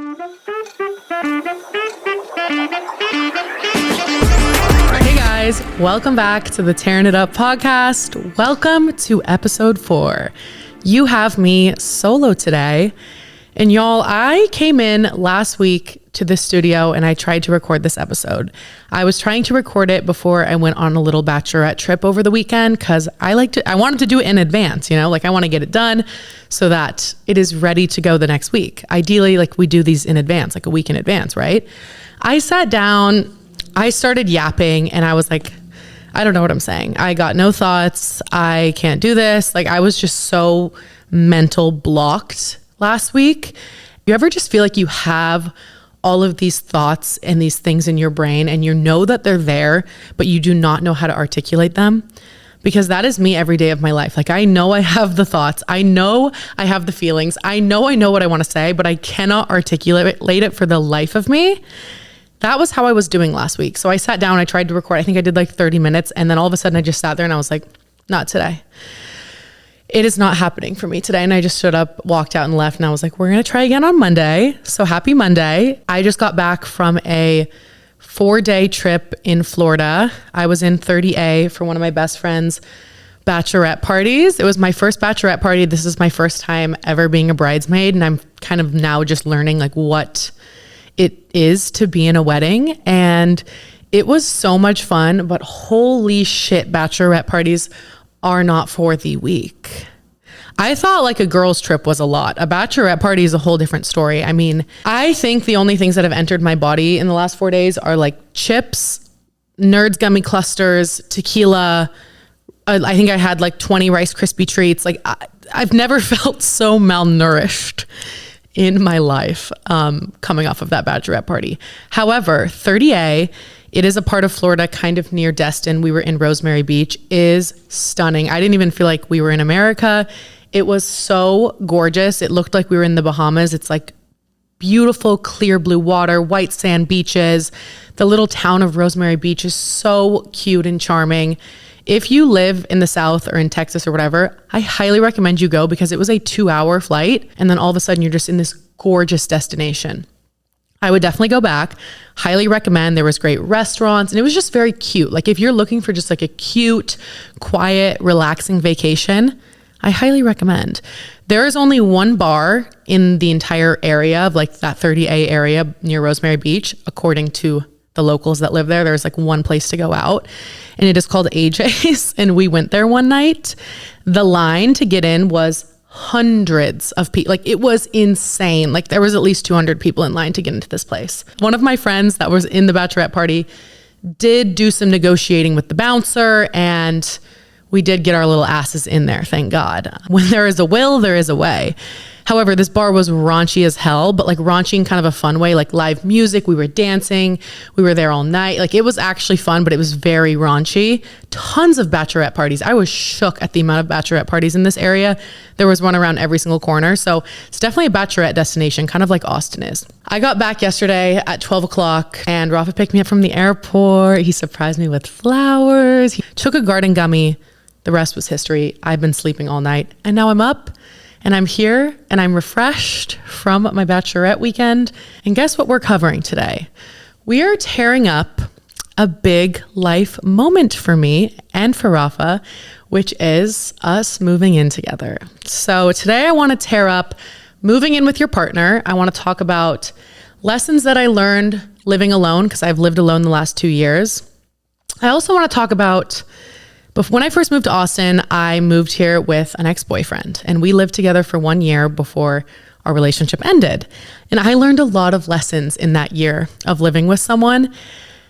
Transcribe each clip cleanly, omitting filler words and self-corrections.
Hey guys, welcome back to the Tearing It Up podcast. Welcome to episode 4. You have me solo today. And y'all, I came in last week to the studio and I tried to record this episode. I was trying to record it before I went on a little bachelorette trip over the weekend because I wanted to do it in advance, I want to get it done so that it is ready to go the next week. Ideally, we do these in advance, like a week in advance, right? I sat down, I started yapping and I was like, I don't know what I'm saying. I got no thoughts. I can't do this. I was just so mental blocked last week. You ever just feel like you have all of these thoughts and these things in your brain and you know that they're there, but you do not know how to articulate them? Because that is me every day of my life. I know I have the thoughts. I know I have the feelings. I know what I want to say, but I cannot articulate it for the life of me. That was how I was doing last week. So I sat down, I tried to record. I think I did 30 minutes. And then all of a sudden I just sat there and I was like, not today. It is not happening for me today. And I just stood up, walked out and left. And I was like, we're going to try again on Monday. So happy Monday. I just got back from a 4-day trip in Florida. I was in 30A for one of my best friend's bachelorette parties. It was my first bachelorette party. This is my first time ever being a bridesmaid. And I'm kind of now just learning what it is to be in a wedding. And it was so much fun, but holy shit, bachelorette parties are not for the weak. I thought a girl's trip was a lot. A bachelorette party is a whole different story. I think the only things that have entered my body in the last 4 days are chips, Nerds gummy clusters, tequila. I think I had 20 Rice Krispie treats. I've never felt so malnourished in my life coming off of that bachelorette party. However, 30A, it is a part of Florida kind of near Destin. We were in Rosemary Beach, is stunning. I didn't even feel like we were in America. It was so gorgeous. It looked like we were in the Bahamas. It's beautiful, clear blue water, white sand beaches. The little town of Rosemary Beach is so cute and charming. If you live in the South or in Texas or whatever, I highly recommend you go because it was a 2-hour flight. And then all of a sudden you're just in this gorgeous destination. I would definitely go back. Highly recommend. There was great restaurants and it was just very cute. If you're looking for just a cute, quiet, relaxing vacation, I highly recommend. There is only one bar in the entire area of that 30A area near Rosemary Beach, according to the locals that live there. There's one place to go out and it is called AJ's. And we went there one night. The line to get in was hundreds of people. It was insane. There was at least 200 people in line to get into this place. One of my friends that was in the bachelorette party did do some negotiating with the bouncer and we did get our little asses in there, thank God. When there is a will, there is a way. However, this bar was raunchy as hell, but raunchy in kind of a fun way, live music. We were dancing. We were there all night. It was actually fun, but it was very raunchy. Tons of bachelorette parties. I was shook at the amount of bachelorette parties in this area. There was one around every single corner. So it's definitely a bachelorette destination, kind of like Austin is. I got back yesterday at 12 o'clock and Rafa picked me up from the airport. He surprised me with flowers. He took a garden gummy. The rest was history. I've been sleeping all night and now I'm up. And I'm here and I'm refreshed from my bachelorette weekend. And guess what we're covering today? We are tearing up a big life moment for me and for Rafa, which is us moving in together. So today I want to tear up moving in with your partner. I want to talk about lessons that I learned living alone because I've lived alone the last 2 years. I also want to talk about when I first moved to Austin, I moved here with an ex-boyfriend and we lived together for 1 year before our relationship ended. And I learned a lot of lessons in that year of living with someone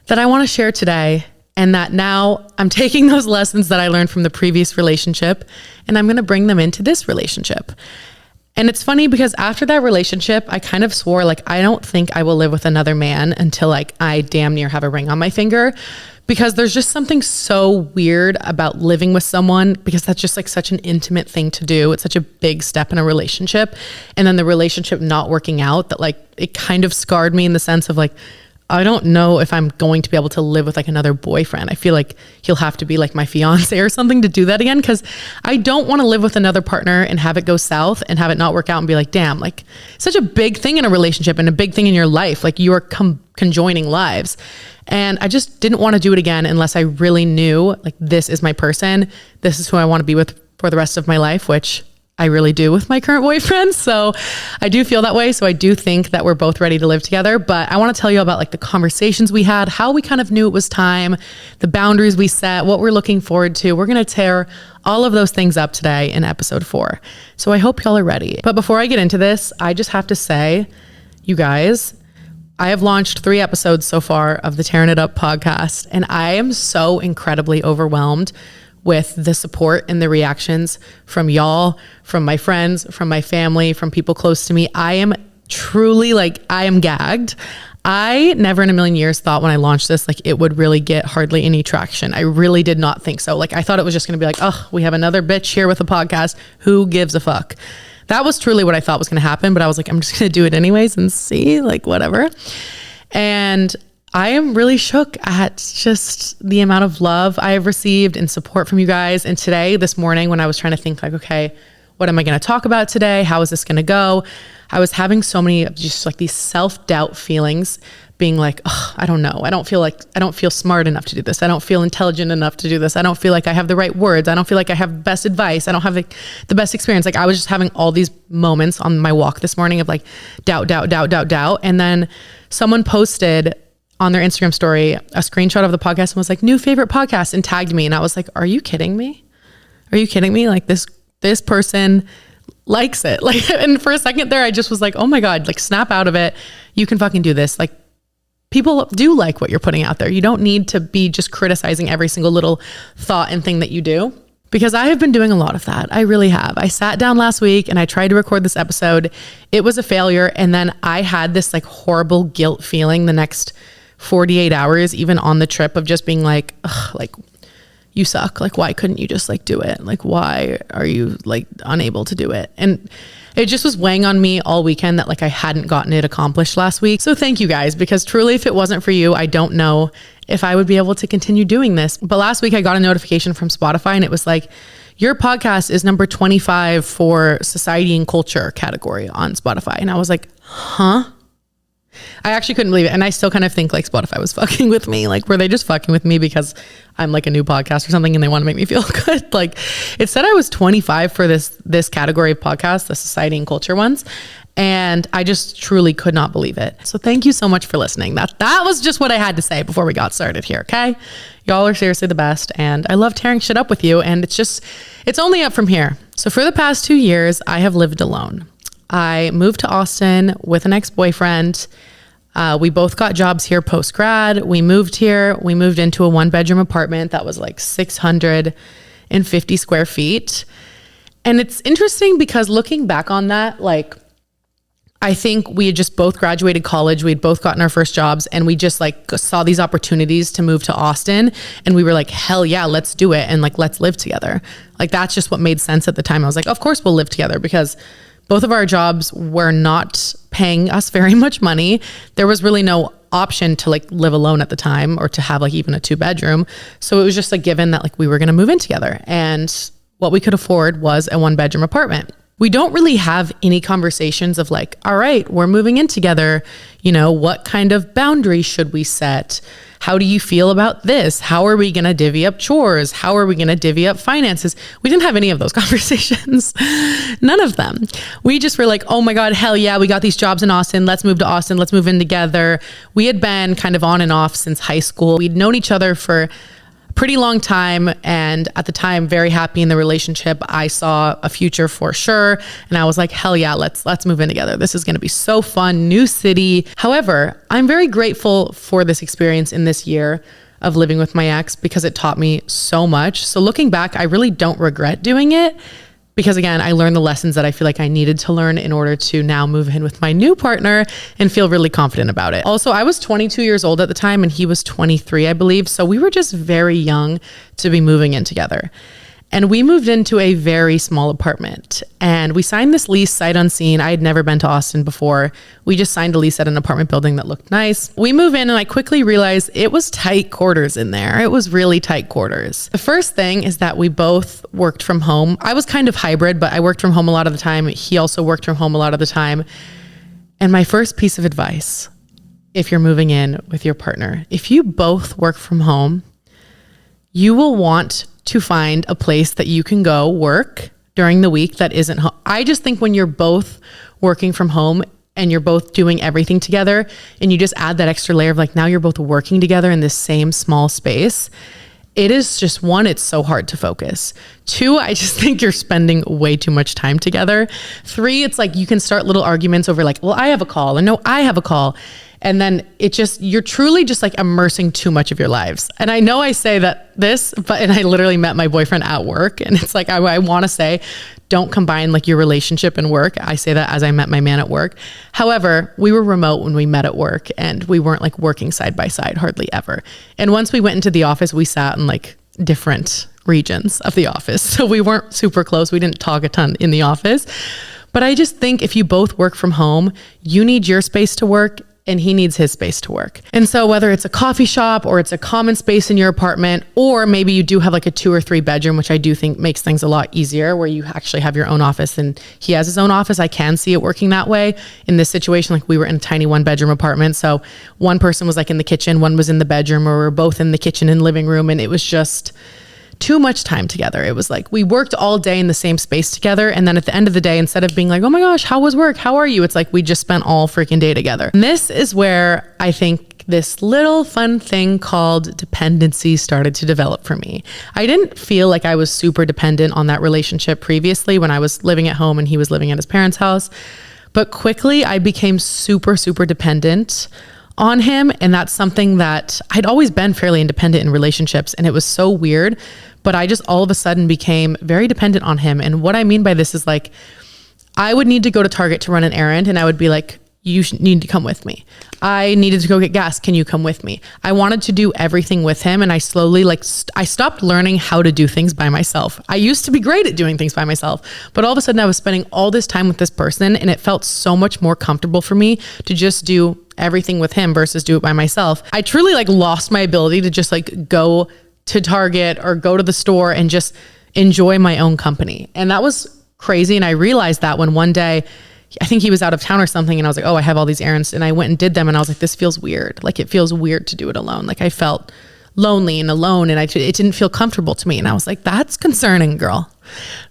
that I want to share today. And that now I'm taking those lessons that I learned from the previous relationship and I'm going to bring them into this relationship. And it's funny because after that relationship, I kind of swore I don't think I will live with another man until I damn near have a ring on my finger. Because there's just something so weird about living with someone because that's just such an intimate thing to do. It's such a big step in a relationship. And then the relationship not working out that it kind of scarred me in the sense of I don't know if I'm going to be able to live with like another boyfriend. I feel like he'll have to be like my fiance or something to do that again, because I don't want to live with another partner and have it go south and have it not work out and be like, damn, like such a big thing in a relationship and a big thing in your life. Like you are conjoining lives. And I just didn't want to do it again unless I really knew like this is my person. This is who I want to be with for the rest of my life, which I really do with my current boyfriend. So I do feel that way. So I do think that we're both ready to live together. But I want to tell you about like the conversations we had, how we kind of knew it was time, the boundaries we set, what we're looking forward to. We're going to tear all of those things up today in episode 4. So I hope y'all are ready. But before I get into this, I just have to say, you guys, I have launched 3 episodes so far of the Tearing It Up podcast, and I am so incredibly overwhelmed with the support and the reactions from y'all, from my friends, from my family, from people close to me. I am truly like, I am gagged. I never in a million years thought when I launched this, like it would really get hardly any traction. I really did not think so. Like I thought it was just going to be like, oh, we have another bitch here with a podcast. Who gives a fuck? That was truly what I thought was going to happen. But I was like, I'm just going to do it anyways and see, like whatever. And I am really shook at just the amount of love I have received and support from you guys. And today, this morning, when I was trying to think like, okay, what am I going to talk about today? How is this going to go? I was having so many just like these self-doubt feelings, being like, oh, I don't know. I don't feel smart enough to do this. I don't feel intelligent enough to do this. I don't feel like I have the right words. I don't feel like I have best advice. I don't have the best experience. Like I was just having all these moments on my walk this morning of like doubt. And then someone posted on their Instagram story a screenshot of the podcast and was like, new favorite podcast, and tagged me. And I was like, are you kidding me? Are you kidding me? Like this person likes it. Like, and for a second there, I just was like, oh my God, like snap out of it. You can fucking do this. Like people do like what you're putting out there. You don't need to be just criticizing every single little thought and thing that you do. Because I have been doing a lot of that. I really have. I sat down last week and I tried to record this episode. It was a failure. And then I had this like horrible guilt feeling the next 48 hours, even on the trip, of just being like, ugh, like you suck. Like, why couldn't you just like do it? Like, why are you like unable to do it? And it just was weighing on me all weekend that like I hadn't gotten it accomplished last week. So thank you guys, because truly if it wasn't for you, I don't know if I would be able to continue doing this. But last week I got a notification from Spotify and it was like, your podcast is number 25 for society and culture category on Spotify. And I was like, huh? I actually couldn't believe it. And I still kind of think like Spotify was fucking with me. Like, were they just fucking with me because I'm like a new podcast or something and they want to make me feel good? Like it said I was 25 for this category of podcasts, the society and culture ones. And I just truly could not believe it. So thank you so much for listening. That was just what I had to say before we got started here. Okay. Y'all are seriously the best. And I love tearing shit up with you. And it's only up from here. So for the past 2 years, I have lived alone. I moved to Austin with an ex-boyfriend. We both got jobs here post-grad. We moved here. We moved into a 1-bedroom apartment that was like 650 square feet. And it's interesting because looking back on that, like, I think we had just both graduated college. We had both gotten our first jobs and we just like saw these opportunities to move to Austin. And we were like, hell yeah, let's do it. And like, let's live together. Like, that's just what made sense at the time. I was like, of course we'll live together, because both of our jobs were not paying us very much money. There was really no option to like live alone at the time or to have like even a 2-bedroom. So it was just a given that like we were going to move in together. And what we could afford was a 1-bedroom apartment. We don't really have any conversations of like, all right, we're moving in together. You know, what kind of boundaries should we set? How do you feel about this? How are we going to divvy up chores? How are we going to divvy up finances? We didn't have any of those conversations. None of them. We just were like, oh my God, hell yeah, we got these jobs in Austin. Let's move to Austin. Let's move in together. We had been kind of on and off since high school. We'd known each other for pretty long time, and at the time very happy in the relationship. I saw a future for sure, and I was like, hell yeah, let's move in together. This is going to be so fun. New city. However, I'm very grateful for this experience in this year of living with my ex, because it taught me so much. So looking back, I really don't regret doing it, because again, I learned the lessons that I feel like I needed to learn in order to now move in with my new partner and feel really confident about it. Also, I was 22 years old at the time and he was 23, I believe. So we were just very young to be moving in together. And we moved into a very small apartment, and we signed this lease sight unseen. I had never been to Austin before. We just signed a lease at an apartment building that looked nice. We move in and I quickly realized it was tight quarters in there. It was really tight quarters. The first thing is that we both worked from home. I was kind of hybrid, but I worked from home a lot of the time. He also worked from home a lot of the time. And my first piece of advice, if you're moving in with your partner, if you both work from home, you will want to find a place that you can go work during the week that isn't home. I just think when you're both working from home and you're both doing everything together and you just add that extra layer of like, now you're both working together in this same small space, it is just, one, it's so hard to focus. Two, I just think you're spending way too much time together. Three, it's like you can start little arguments over like, well, I have a call, and no, I have a call. And then you're truly just like immersing too much of your lives. And I know I say and I literally met my boyfriend at work, and it's like, I want to say, don't combine like your relationship and work. I say that as I met my man at work. However, we were remote when we met at work, and we weren't like working side by side hardly ever. And once we went into the office, we sat in like different regions of the office. So we weren't super close. We didn't talk a ton in the office. But I just think if you both work from home, you need your space to work and he needs his space to work. And so whether it's a coffee shop or it's a common space in your apartment, or maybe you do have like a 2 or 3 bedroom, which I do think makes things a lot easier, where you actually have your own office and he has his own office. I can see it working that way. In this situation, like we were in a tiny 1-bedroom apartment. So one person was like in the kitchen, one was in the bedroom, or we were both in the kitchen and living room. And it was just too much time together. It was like we worked all day in the same space together. And then at the end of the day, instead of being like, oh my gosh, how was work? How are you? It's like we just spent all freaking day together. And this is where I think this little fun thing called dependency started to develop for me. I didn't feel like I was super dependent on that relationship previously when I was living at home and he was living at his parents' house. But quickly I became super, super dependent on him. And that's something that I'd always been fairly independent in relationships. And it was so weird, but I just all of a sudden became very dependent on him. And what I mean by this is like, I would need to go to Target to run an errand and I would be like, you need to come with me. I needed to go get gas. Can you come with me? I wanted to do everything with him. And I slowly I stopped learning how to do things by myself. I used to be great at doing things by myself, but all of a sudden I was spending all this time with this person and it felt so much more comfortable for me to just do everything with him versus do it by myself. I truly like lost my ability to just like go to Target or go to the store and just enjoy my own company. And that was crazy. And I realized that when one day, I think he was out of town or something. And I was like, oh, I have all these errands. And I went and did them. And I was like, this feels weird. Like it feels weird to do it alone. Like I felt lonely and alone and it didn't feel comfortable to me. And I was like, that's concerning, girl.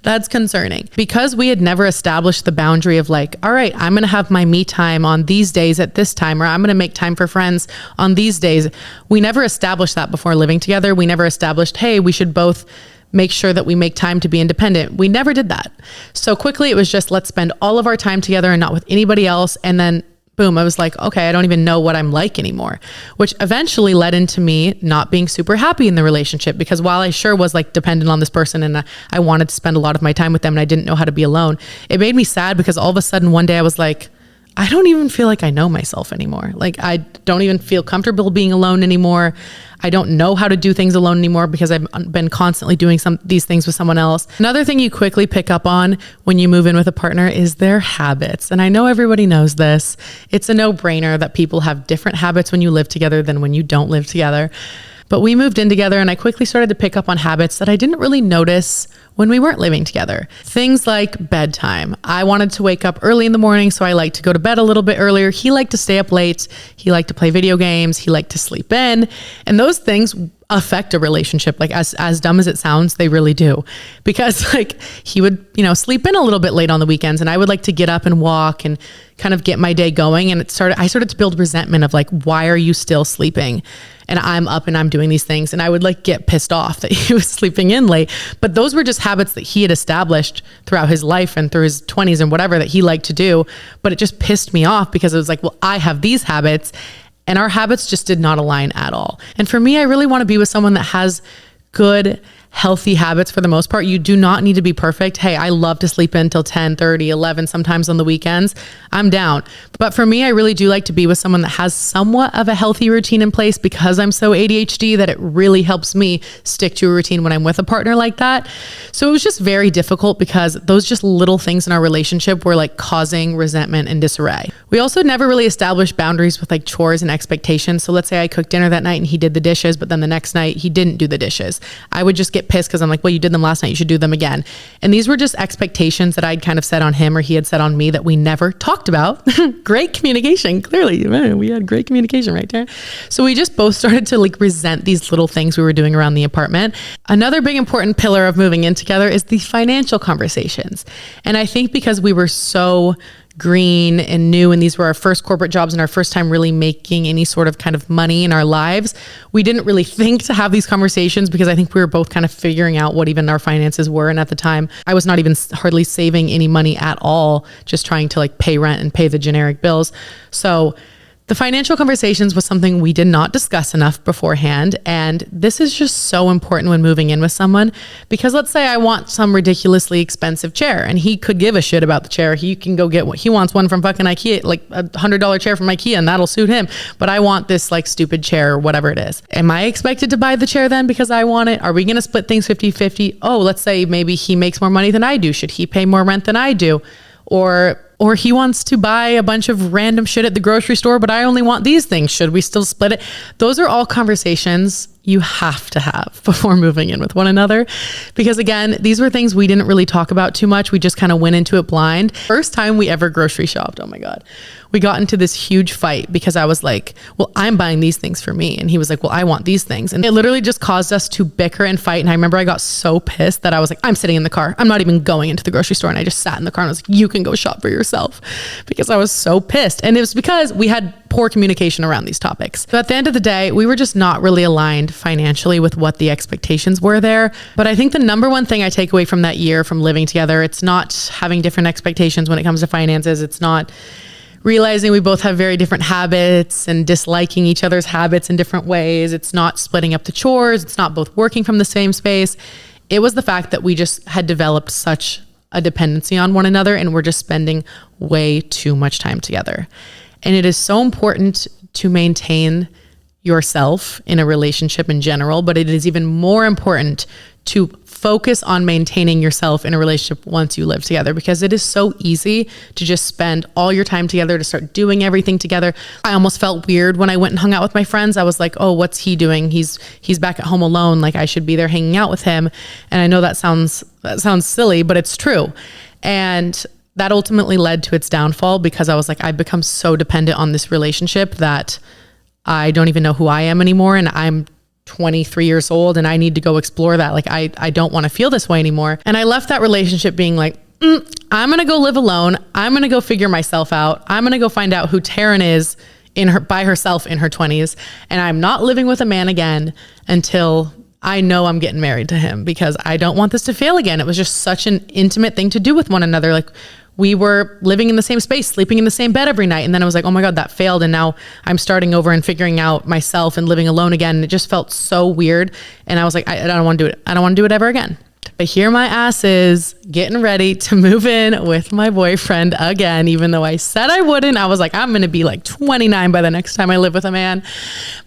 That's concerning. Because we had never established the boundary of like, all right, I'm going to have my me time on these days at this time, or I'm going to make time for friends on these days. We never established that before living together. We never established, hey, we should both make sure that we make time to be independent. We never did that. So quickly it was just, let's spend all of our time together and not with anybody else. And then boom, I was like, okay, I don't even know what I'm like anymore, which eventually led into me not being super happy in the relationship, because while I sure was like dependent on this person and I wanted to spend a lot of my time with them and I didn't know how to be alone, it made me sad because all of a sudden one day I was like, I don't even feel like I know myself anymore. Like I don't even feel comfortable being alone anymore. I don't know how to do things alone anymore because I've been constantly doing these things with someone else. Another thing you quickly pick up on when you move in with a partner is their habits. And I know everybody knows this. It's a no-brainer that people have different habits when you live together than when you don't live together. But we moved in together and I quickly started to pick up on habits that I didn't really notice when we weren't living together. Things like bedtime. I wanted to wake up early in the morning, so I liked to go to bed a little bit earlier. He liked to stay up late. He liked to play video games. He liked to sleep in. And those things affect a relationship. Like as dumb as it sounds, they really do. Because like he would, sleep in a little bit late on the weekends and I would like to get up and walk and kind of get my day going. And I started to build resentment of like, why are you still sleeping? And I'm up and I'm doing these things. And I would like get pissed off that he was sleeping in late. But those were just habits that he had established throughout his life and through his 20s and whatever that he liked to do. But it just pissed me off because it was like, well, I have these habits and our habits just did not align at all. And for me, I really want to be with someone that has good healthy habits for the most part. You do not need to be perfect. Hey, I love to sleep in until 10, 30, 11, sometimes on the weekends. I'm down. But for me, I really do like to be with someone that has somewhat of a healthy routine in place, because I'm so ADHD that it really helps me stick to a routine when I'm with a partner like that. So it was just very difficult because those just little things in our relationship were like causing resentment and disarray. We also never really established boundaries with like chores and expectations. So let's say I cooked dinner that night and he did the dishes, but then the next night he didn't do the dishes. I would just get pissed because I'm like, well, you did them last night, you should do them again. And these were just expectations that I'd kind of set on him or he had set on me that we never talked about. Great communication, clearly. Man, we had great communication right there. So we just both started to like resent these little things we were doing around the apartment. Another big important pillar of moving in together is the financial conversations. And I think because we were so green and new, and these were our first corporate jobs and our first time really making any sort of kind of money in our lives, we didn't really think to have these conversations because I think we were both kind of figuring out what even our finances were. And at the time, I was not even hardly saving any money at all, just trying to like pay rent and pay the generic bills. So the financial conversations was something we did not discuss enough beforehand. And this is just so important when moving in with someone, because let's say I want some ridiculously expensive chair and he could give a shit about the chair. He can go get what he wants, one from fucking IKEA, like $100 chair from IKEA, and that'll suit him. But I want this like stupid chair or whatever it is. Am I expected to buy the chair then because I want it? Are we going to split things 50-50? Oh, let's say maybe he makes more money than I do. Should he pay more rent than I do? Or he wants to buy a bunch of random shit at the grocery store, but I only want these things. Should we still split it? Those are all conversations you have to have before moving in with one another. Because again, these were things we didn't really talk about too much. We just kind of went into it blind. First time we ever grocery shopped, oh my God, we got into this huge fight because I was like, well, I'm buying these things for me. And he was like, well, I want these things. And it literally just caused us to bicker and fight. And I remember I got so pissed that I was like, I'm sitting in the car. I'm not even going into the grocery store. And I just sat in the car and I was like, you can go shop for yourself, because I was so pissed. And it was because we had poor communication around these topics. So at the end of the day, we were just not really aligned financially with what the expectations were there. But I think the number one thing I take away from that year from living together, it's not having different expectations when it comes to finances. It's not realizing we both have very different habits and disliking each other's habits in different ways. It's not splitting up the chores. It's not both working from the same space. It was the fact that we just had developed such a dependency on one another and we're just spending way too much time together. And it is so important to maintain yourself in a relationship in general, but it is even more important to focus on maintaining yourself in a relationship once you live together, because it is so easy to just spend all your time together, to start doing everything together. I almost felt weird when I went and hung out with my friends. I was like, oh, what's he doing? He's back at home alone. Like I should be there hanging out with him. And I know that sounds silly, but it's true. And that ultimately led to its downfall, because I was like, I've become so dependent on this relationship that I don't even know who I am anymore. And I'm 23 years old and I need to go explore that. Like, I don't want to feel this way anymore. And I left that relationship being like, I'm going to go live alone. I'm going to go figure myself out. I'm going to go find out who Taryn is by herself in her 20s. And I'm not living with a man again until I know I'm getting married to him, because I don't want this to fail again. It was just such an intimate thing to do with one another. Like, we were living in the same space, sleeping in the same bed every night. And then I was like, oh my God, that failed. And now I'm starting over and figuring out myself and living alone again. And it just felt so weird. And I was like, I don't want to do it. I don't want to do it ever again. But here my ass is getting ready to move in with my boyfriend again, even though I said I wouldn't. I was like, I'm going to be like 29 by the next time I live with a man.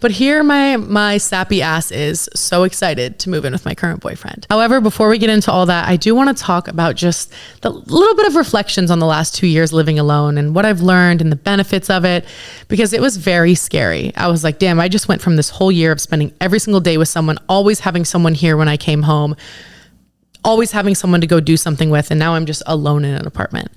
But here my sappy ass is so excited to move in with my current boyfriend. However, before we get into all that, I do want to talk about just the little bit of reflections on the last 2 years living alone and what I've learned and the benefits of it, because it was very scary. I was like, damn, I just went from this whole year of spending every single day with someone, always having someone here when I came home, always having someone to go do something with. And now I'm just alone in an apartment.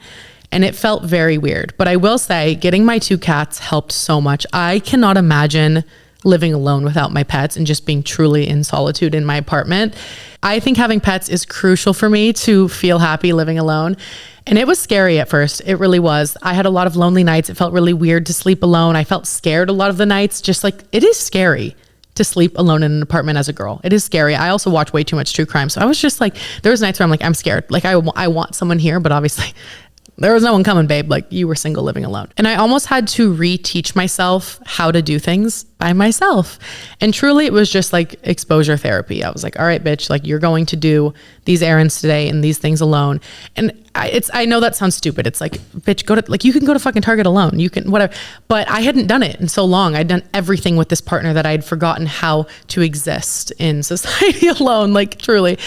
And it felt very weird. But I will say, getting my 2 cats helped so much. I cannot imagine living alone without my pets and just being truly in solitude in my apartment. I think having pets is crucial for me to feel happy living alone. And it was scary at first. It really was. I had a lot of lonely nights. It felt really weird to sleep alone. I felt scared a lot of the nights. Just like, it is scary to sleep alone in an apartment as a girl. It is scary. I also watch way too much true crime. So I was just like, there was nights where I'm like, I'm scared. Like I want someone here, but obviously there was no one coming, babe. Like, you were single living alone. And I almost had to reteach myself how to do things by myself. And truly it was just like exposure therapy. I was like, all right, bitch, like you're going to do these errands today and these things alone. And I know that sounds stupid. It's like, bitch, you can go to fucking Target alone. You can, whatever. But I hadn't done it in so long. I'd done everything with this partner that I'd forgotten how to exist in society alone, like truly.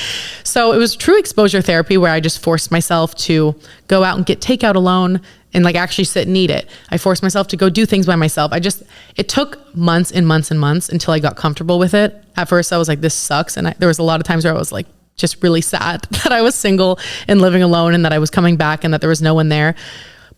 So it was true exposure therapy where I just forced myself to go out and get takeout alone and like actually sit and eat it. I forced myself to go do things by myself. It took months and months and months until I got comfortable with it. At first I was like, this sucks. And there was a lot of times where I was like, just really sad that I was single and living alone and that I was coming back and that there was no one there.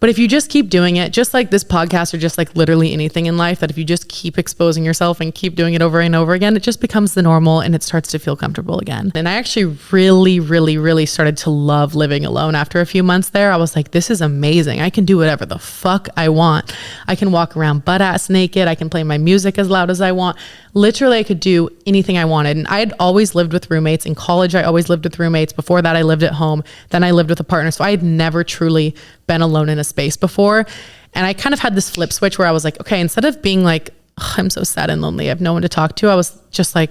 But if you just keep doing it, just like this podcast or just like literally anything in life, that if you just keep exposing yourself and keep doing it over and over again, it just becomes the normal and it starts to feel comfortable again. And I actually really, really, really started to love living alone after a few months there. I was like, this is amazing. I can do whatever the fuck I want. I can walk around butt ass naked. I can play my music as loud as I want. Literally, I could do anything I wanted. And I had always lived with roommates. In college, I always lived with roommates. Before that, I lived at home. Then I lived with a partner. So I had never truly been alone in a space before. And I kind of had this flip switch where I was like, okay, instead of being like, oh, I'm so sad and lonely, I have no one to talk to, I was just like,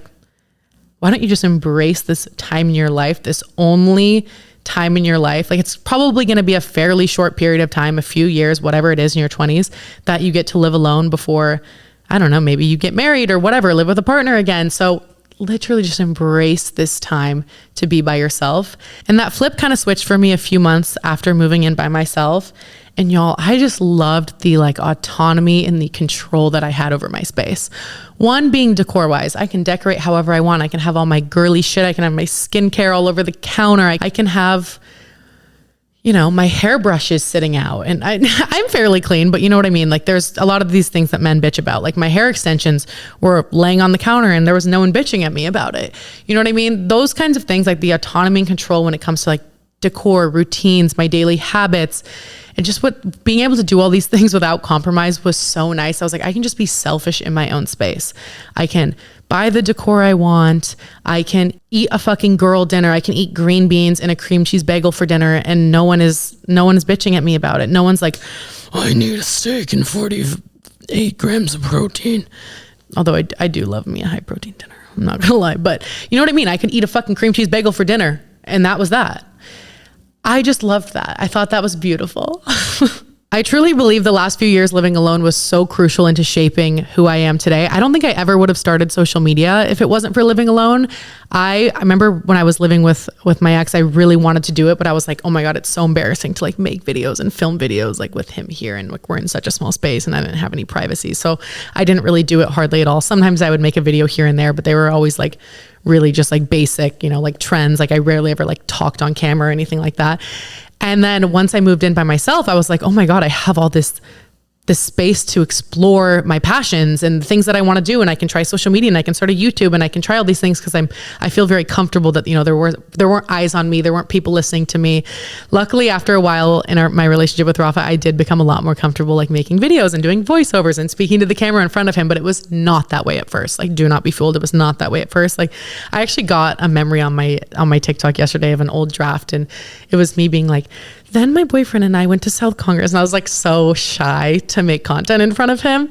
why don't you just embrace this time in your life, this only time in your life? Like it's probably going to be a fairly short period of time, a few years, whatever it is in your 20s, that you get to live alone before, I don't know, maybe you get married or whatever, live with a partner again. So literally just embrace this time to be by yourself. And that flip kind of switched for me a few months after moving in by myself. And y'all, I just loved the like autonomy and the control that I had over my space. One being decor wise, I can decorate however I want. I can have all my girly shit. I can have my skincare all over the counter. I can have, you know, my hairbrushes sitting out, and I'm fairly clean, but you know what I mean? Like there's a lot of these things that men bitch about. Like my hair extensions were laying on the counter and there was no one bitching at me about it. You know what I mean? Those kinds of things, like the autonomy and control when it comes to like decor, routines, my daily habits, and just being able to do all these things without compromise was so nice. I was like, I can just be selfish in my own space. I can buy the decor I want. I can eat a fucking girl dinner. I can eat green beans and a cream cheese bagel for dinner, and no one is bitching at me about it. No one's like, I need a steak and 48 grams of protein. Although I do love me a high protein dinner. I'm not gonna lie, but you know what I mean? I can eat a fucking cream cheese bagel for dinner, and that was that. I just loved that. I thought that was beautiful. I truly believe the last few years living alone was so crucial into shaping who I am today. I don't think I ever would have started social media if it wasn't for living alone. I remember when I was living with my ex, I really wanted to do it, but I was like, oh my God, it's so embarrassing to like make videos and film videos like with him here. And like we're in such a small space and I didn't have any privacy. So I didn't really do it hardly at all. Sometimes I would make a video here and there, but they were always like really just like basic, you know, like trends. Like I rarely ever like talked on camera or anything like that. And then once I moved in by myself, I was like, oh my God, I have all this space to explore my passions and the things that I want to do. And I can try social media and I can start a YouTube and I can try all these things because I feel very comfortable that, you know, there weren't eyes on me. There weren't people listening to me. Luckily, after a while in my relationship with Rafa, I did become a lot more comfortable like making videos and doing voiceovers and speaking to the camera in front of him. But it was not that way at first. Like, do not be fooled. It was not that way at first. Like I actually got a memory on my TikTok yesterday of an old draft. And it was me being like, then my boyfriend and I went to South Congress, and I was like so shy to make content in front of him.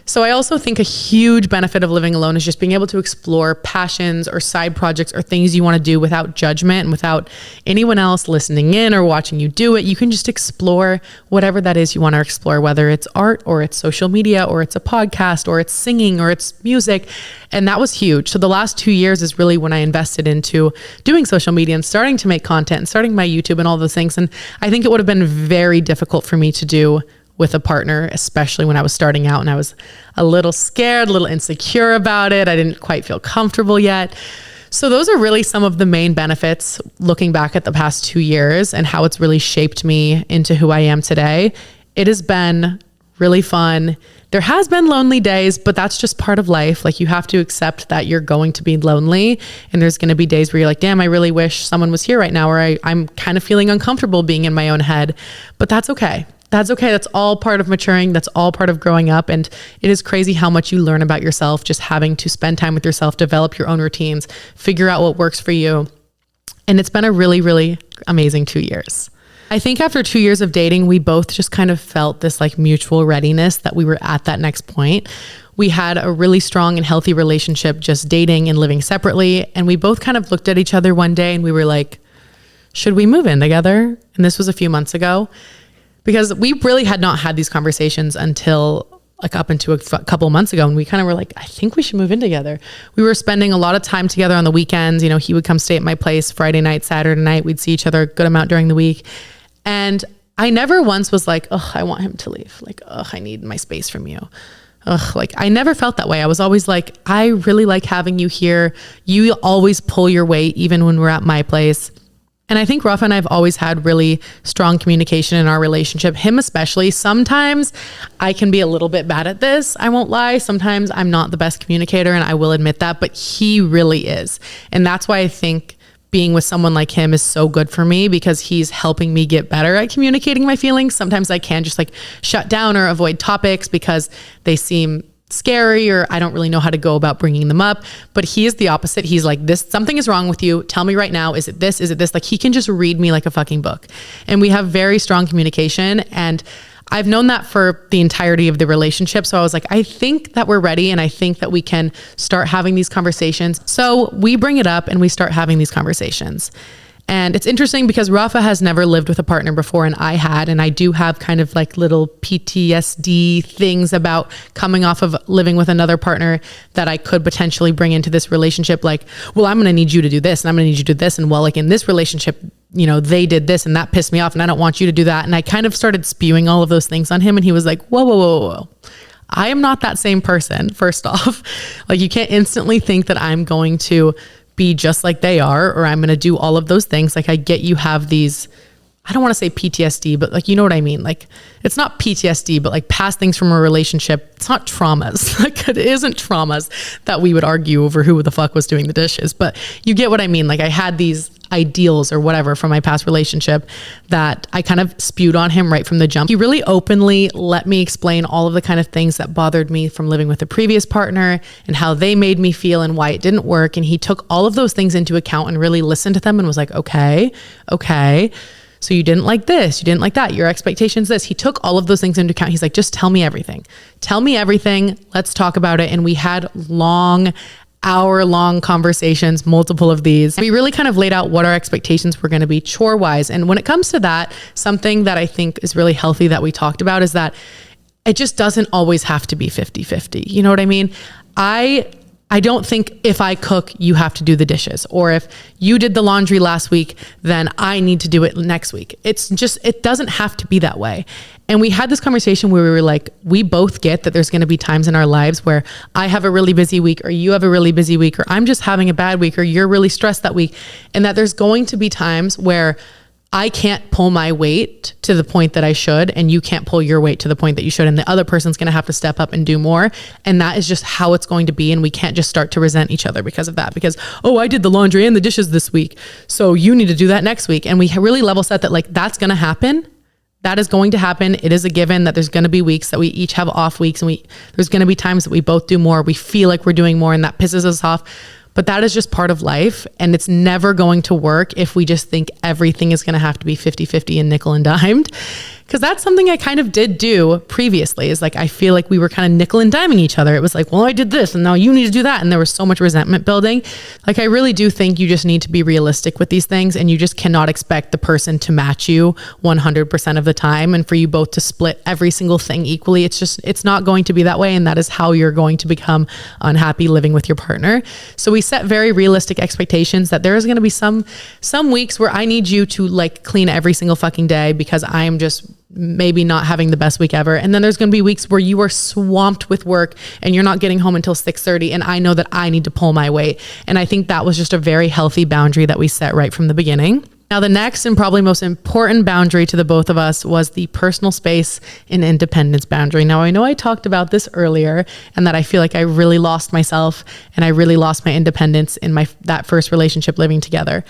So I also think a huge benefit of living alone is just being able to explore passions or side projects or things you want to do without judgment and without anyone else listening in or watching you do it. You can just explore whatever that is you want to explore, whether it's art or it's social media or it's a podcast or it's singing or it's music. And that was huge. So the last 2 years is really when I invested into doing social media and starting to make content and starting my YouTube and all those things. And I think it would have been very difficult for me to do with a partner, especially when I was starting out and I was a little scared, a little insecure about it. I didn't quite feel comfortable yet. So those are really some of the main benefits looking back at the past 2 years and how it's really shaped me into who I am today. It has been really fun. There has been lonely days, but that's just part of life. Like you have to accept that you're going to be lonely and there's going to be days where you're like, damn, I really wish someone was here right now, or I'm kind of feeling uncomfortable being in my own head, but that's okay. That's okay. That's all part of maturing. That's all part of growing up. And it is crazy how much you learn about yourself, just having to spend time with yourself, develop your own routines, figure out what works for you. And it's been a really, really amazing 2 years. I think after 2 years of dating, we both just kind of felt this like mutual readiness that we were at that next point. we had a really strong and healthy relationship just dating and living separately. And we both kind of looked at each other one day and we were like, should we move in together? And this was a few months ago, because we really had not had these conversations until like up into a couple of months ago. And we kind of were like, I think we should move in together. We were spending a lot of time together on the weekends. You know, he would come stay at my place Friday night, Saturday night. We'd see each other a good amount during the week. And I never once was like, oh, I want him to leave. Like, oh, I need my space from you. Ugh, like I never felt that way. I was always like, I really like having you here. You always pull your weight, even when we're at my place. And I think Rafa and I have always had really strong communication in our relationship, him especially. Sometimes I can be a little bit bad at this. I won't lie. Sometimes I'm not the best communicator, and I will admit that, but he really is. And that's why I think being with someone like him is so good for me, because he's helping me get better at communicating my feelings. Sometimes I can just like shut down or avoid topics because they seem scary or I don't really know how to go about bringing them up. But he is the opposite. He's like, this, something is wrong with you. Tell me right now. Is it this? Is it this? Like he can just read me like a fucking book. And we have very strong communication. And I've known that for the entirety of the relationship. So I was like, I think that we're ready. And I think that we can start having these conversations. So we bring it up and we start having these conversations. And it's interesting because Rafa has never lived with a partner before, and I had, and I do have kind of like little PTSD things about coming off of living with another partner that I could potentially bring into this relationship. Like, well, I'm going to need you to do this and I'm going to need you to do this. And well, like in this relationship, you know, they did this and that pissed me off and I don't want you to do that. And I kind of started spewing all of those things on him, and he was like, whoa, whoa, whoa, whoa. I am not that same person. First off, like you can't instantly think that I'm going to be just like they are, or I'm going to do all of those things. Like I get you have these, I don't want to say PTSD, but like, you know what I mean? Like it's not PTSD, but like past things from a relationship. It's not traumas. Like it isn't traumas that we would argue over who the fuck was doing the dishes, but you get what I mean? Like I had these ideals or whatever from my past relationship that I kind of spewed on him right from the jump. He really openly let me explain all of the kind of things that bothered me from living with a previous partner and how they made me feel and why it didn't work. And he took all of those things into account and really listened to them and was like, okay. So you didn't like this, you didn't like that, your expectations this. He took all of those things into account. He's like, just tell me everything. Tell me everything. Let's talk about it. And we had hour-long conversations, multiple of these. We really kind of laid out what our expectations were going to be chore-wise. And when it comes to that, something that I think is really healthy that we talked about is that it just doesn't always have to be 50-50. You know what I mean? I don't think if I cook, you have to do the dishes, or if you did the laundry last week, then I need to do it next week. It's just, it doesn't have to be that way. And we had this conversation where we were like, we both get that there's going to be times in our lives where I have a really busy week, or you have a really busy week, or I'm just having a bad week, or you're really stressed that week. And that there's going to be times where I can't pull my weight to the point that I should, and you can't pull your weight to the point that you should. And the other person's going to have to step up and do more. And that is just how it's going to be. And we can't just start to resent each other because of that, because, oh, I did the laundry and the dishes this week, so you need to do that next week. And we really level set that like, that's going to happen. That is going to happen. It is a given that there's going to be weeks that we each have off weeks, and there's going to be times that we both do more. We feel like we're doing more, and that pisses us off. But that is just part of life, and it's never going to work if we just think everything is going to have to be 50-50 and nickel and dimed. Because that's something I kind of did do previously, is like, I feel like we were kind of nickel and diming each other. It was like, well, I did this and now you need to do that. And there was so much resentment building. Like, I really do think you just need to be realistic with these things, and you just cannot expect the person to match you 100% of the time. And for you both to split every single thing equally, it's not going to be that way. And that is how you're going to become unhappy living with your partner. So we set very realistic expectations that there is going to be some weeks where I need you to like clean every single fucking day because I am just maybe not having the best week ever. And then there's going to be weeks where you are swamped with work and you're not getting home until 6:30. And I know that I need to pull my weight. And I think that was just a very healthy boundary that we set right from the beginning. Now, the next and probably most important boundary to the both of us was the personal space and independence boundary. Now, I know I talked about this earlier, and that I feel like I really lost myself and I really lost my independence in that first relationship living together.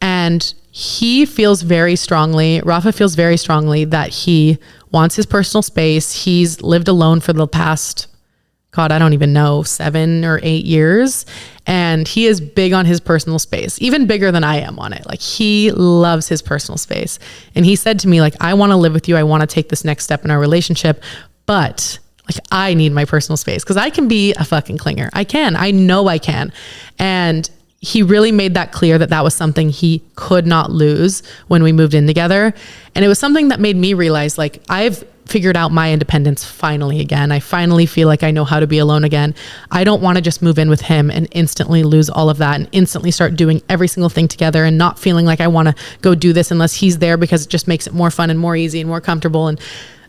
And he feels very strongly, Rafa feels very strongly that he wants his personal space. He's lived alone for the past, God, I don't even know, 7 or 8 years. And he is big on his personal space, even bigger than I am on it. Like, he loves his personal space. And he said to me, like, I want to live with you. I want to take this next step in our relationship, but Like I need my personal space because I can be a fucking clinger. I know I can. And he really made that clear that that was something he could not lose when we moved in together. And it was something that made me realize like I've figured out my independence finally again. I finally feel like I know how to be alone again. I don't want to just move in with him and instantly lose all of that and instantly start doing every single thing together and not feeling like I want to go do this unless he's there, because it just makes it more fun and more easy and more comfortable. And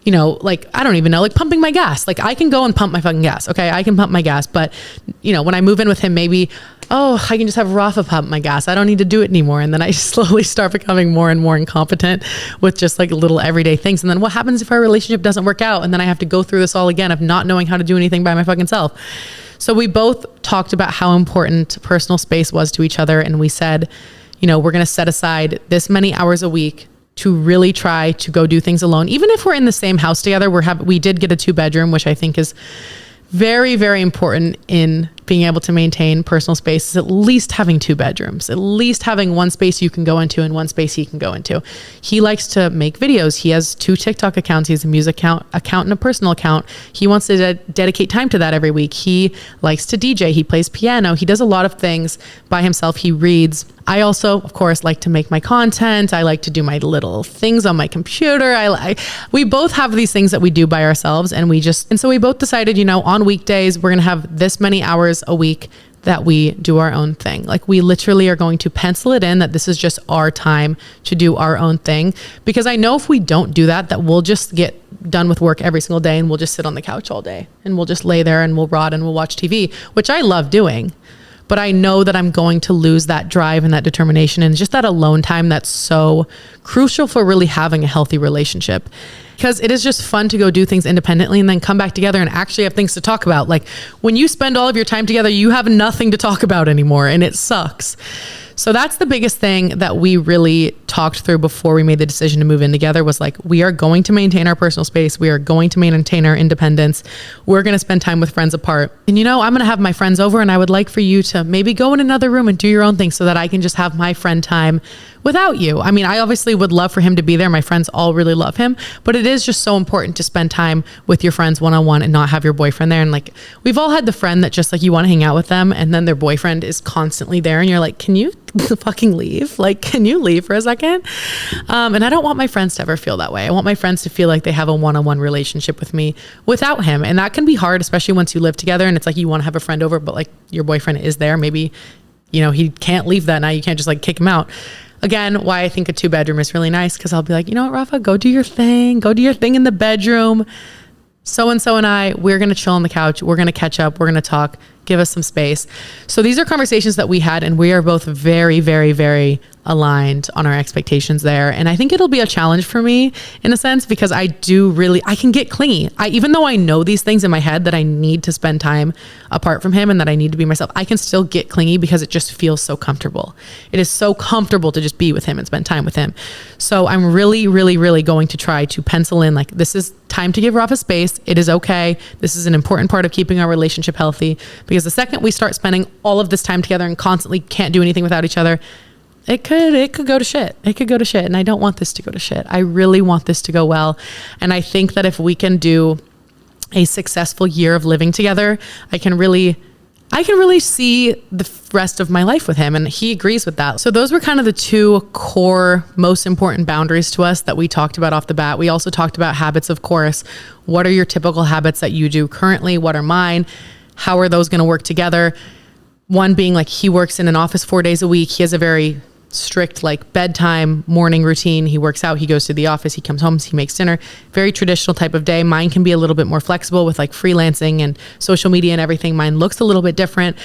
you know, like, I don't even know, like pumping my gas. Like I can go and pump my fucking gas. Okay. I can pump my gas, but you know, when I move in with him, maybe, oh, I can just have Rafa pump my gas. I don't need to do it anymore. And then I slowly start becoming more and more incompetent with just like little everyday things. And then what happens if our relationship doesn't work out? And then I have to go through this all again of not knowing how to do anything by my fucking self. So we both talked about how important personal space was to each other. And we said, you know, we're going to set aside this many hours a week to really try to go do things alone. Even if we're in the same house together, we did get a 2-bedroom, which I think is very, very important in being able to maintain personal space, is at least having 2 bedrooms, at least having one space you can go into and one space he can go into. He likes to make videos. He has 2 TikTok accounts. He has a music account and a personal account. He wants to dedicate time to that every week. He likes to DJ. He plays piano. He does a lot of things by himself. He reads. I also, of course, like to make my content. I like to do my little things on my computer. We both have these things that we do by ourselves, and so we both decided, you know, on weekdays, we're going to have this many hours a week that we do our own thing. Like we literally are going to pencil it in that this is just our time to do our own thing. Because I know if we don't do that, that we'll just get done with work every single day and we'll just sit on the couch all day and we'll just lay there and we'll rot and we'll watch TV, which I love doing. But I know that I'm going to lose that drive and that determination and just that alone time that's so crucial for really having a healthy relationship. Because it is just fun to go do things independently and then come back together and actually have things to talk about. Like when you spend all of your time together, you have nothing to talk about anymore and it sucks. So that's the biggest thing that we really talked through before we made the decision to move in together, was like, we are going to maintain our personal space. We are going to maintain our independence. We're going to spend time with friends apart. And you know, I'm going to have my friends over and I would like for you to maybe go in another room and do your own thing so that I can just have my friend time without you. I mean, I obviously would love for him to be there. My friends all really love him, but it is just so important to spend time with your friends one-on-one and not have your boyfriend there. And like, we've all had the friend that just like, you want to hang out with them and then their boyfriend is constantly there and you're like, can you fucking leave? Like, can you leave for a second? And I don't want my friends to ever feel that way. I want my friends to feel like they have a one-on-one relationship with me without him. And that can be hard, especially once you live together and it's like, you want to have a friend over, but like your boyfriend is there. Maybe, you know, he can't leave that night. You can't just like kick him out. Again, why I think a 2-bedroom is really nice, because I'll be like, you know what, Rafa, go do your thing. Go do your thing in the bedroom. So-and-so and I, we're going to chill on the couch. We're going to catch up. We're going to talk. Give us some space. So these are conversations that we had, and we are both very, very, very aligned on our expectations there. And I think it'll be a challenge for me in a sense, because I can get clingy. Even though I know these things in my head that I need to spend time apart from him and that I need to be myself, I can still get clingy because it just feels so comfortable. It is so comfortable to just be with him and spend time with him. So I'm really, really, really going to try to pencil in, like, this is time to give Rafa space. It is okay. This is an important part of keeping our relationship healthy, because the second we start spending all of this time together and constantly can't do anything without each other, it could go to shit. It could go to shit. And I don't want this to go to shit. I really want this to go well. And I think that if we can do a successful year of living together, I can really see the rest of my life with him. And he agrees with that. So those were kind of the 2 core, most important boundaries to us that we talked about off the bat. We also talked about habits, of course. What are your typical habits that you do currently? What are mine? How are those going to work together? One being, like, he works in an office 4 days a week. He has a very strict, like, bedtime morning routine. He works out, he goes to the office, he comes home, he makes dinner. Very traditional type of day. Mine can be a little bit more flexible with like freelancing and social media and everything. Mine looks a little bit different.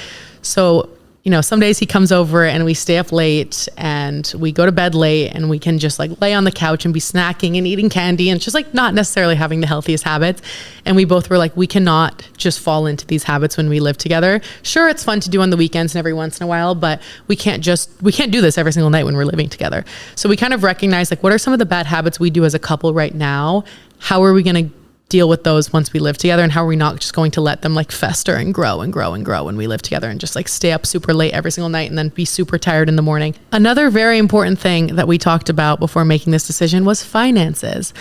So, you know, some days he comes over and we stay up late and we go to bed late and we can just like lay on the couch and be snacking and eating candy and just like not necessarily having the healthiest habits. And we both were like, we cannot just fall into these habits when we live together. Sure, it's fun to do on the weekends and every once in a while, but we can't do this every single night when we're living together. So we kind of recognize, like, what are some of the bad habits we do as a couple right now? How are we going to deal with those once we live together, and how are we not just going to let them like fester and grow and grow and grow when we live together and just like stay up super late every single night and then be super tired in the morning. Another very important thing that we talked about before making this decision was finances,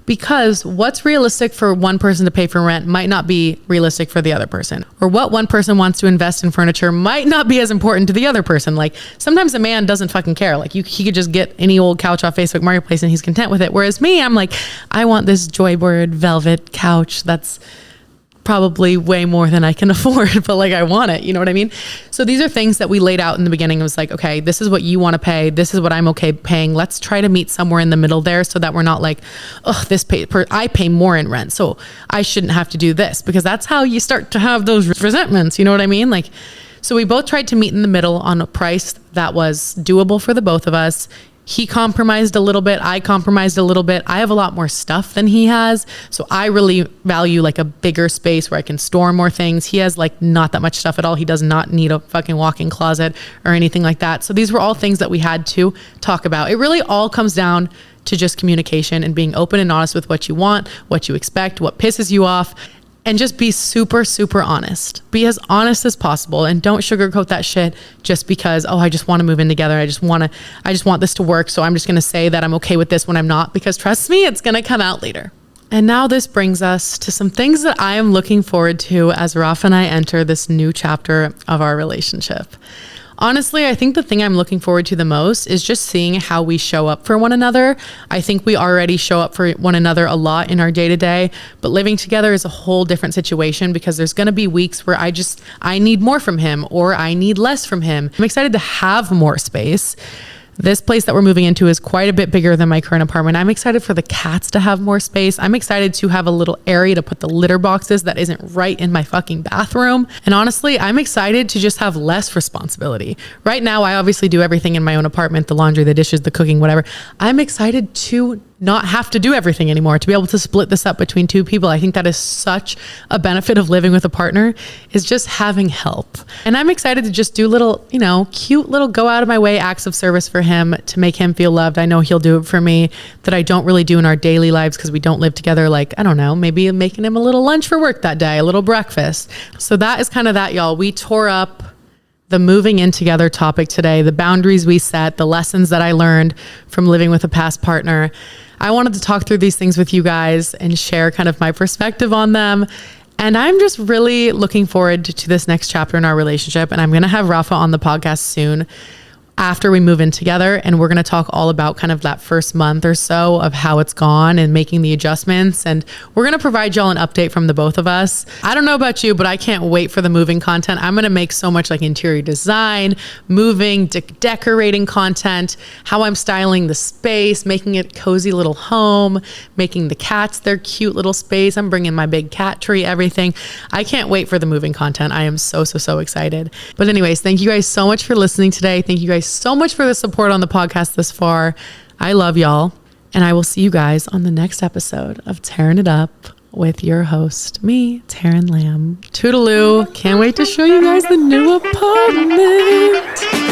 because what's realistic for one person to pay for rent might not be realistic for the other person, or what one person wants to invest in furniture might not be as important to the other person. Like sometimes a man doesn't fucking care. Like he could just get any old couch off Facebook Marketplace and he's content with it. Whereas me, I'm like, I want this Joybird velvet couch that's probably way more than I can afford, but like I want it, you know what I mean? So these are things that we laid out in the beginning. It was like, okay, this is what you want to pay. This is what I'm okay paying. Let's try to meet somewhere in the middle there so that we're not like, oh, I pay more in rent, so I shouldn't have to do this, because that's how you start to have those resentments. You know what I mean? Like, so we both tried to meet in the middle on a price that was doable for the both of us. He compromised a little bit. I compromised a little bit. I have a lot more stuff than he has. So I really value like a bigger space where I can store more things. He has like not that much stuff at all. He does not need a fucking walk-in closet or anything like that. So these were all things that we had to talk about. It really all comes down to just communication and being open and honest with what you want, what you expect, what pisses you off. And just be super, super honest. Be as honest as possible and don't sugarcoat that shit just because, oh, I just want to move in together. I just want this to work. So I'm just going to say that I'm okay with this when I'm not, because trust me, it's going to come out later. And now this brings us to some things that I am looking forward to as Rafa and I enter this new chapter of our relationship. Honestly, I think the thing I'm looking forward to the most is just seeing how we show up for one another. I think we already show up for one another a lot in our day-to-day, but living together is a whole different situation, because there's going to be weeks where I need more from him or I need less from him. I'm excited to have more space. This place that we're moving into is quite a bit bigger than my current apartment. I'm excited for the cats to have more space. I'm excited to have a little area to put the litter boxes that isn't right in my fucking bathroom. And honestly, I'm excited to just have less responsibility. Right now, I obviously do everything in my own apartment, the laundry, the dishes, the cooking, whatever. I'm excited to not have to do everything anymore, to be able to split this up between two people. I think that is such a benefit of living with a partner, is just having help. And I'm excited to just do little, cute little go out of my way acts of service for him to make him feel loved. I know he'll do it for me, that I don't really do in our daily lives because we don't live together. Like, I don't know, maybe making him a little lunch for work that day, a little breakfast. So that is kind of that, y'all. We tore up the moving in together topic today, the boundaries we set, the lessons that I learned from living with a past partner. I wanted to talk through these things with you guys and share kind of my perspective on them. And I'm just really looking forward to this next chapter in our relationship. And I'm going to have Rafa on the podcast soon after we move in together. And we're going to talk all about kind of that first month or so of how it's gone and making the adjustments. And we're going to provide y'all an update from the both of us. I don't know about you, but I can't wait for the moving content. I'm going to make so much like interior design, moving, decorating content, how I'm styling the space, making it a cozy little home, making the cats their cute little space. I'm bringing my big cat tree, everything. I can't wait for the moving content. I am so, so, so excited. But anyways, thank you guys so much for listening today. Thank you guys so much for the support on the podcast this far. I love y'all. And I will see you guys on the next episode of Tearing It Up with your host, me, Taryn Lamb. Toodaloo. Can't wait to show you guys the new apartment.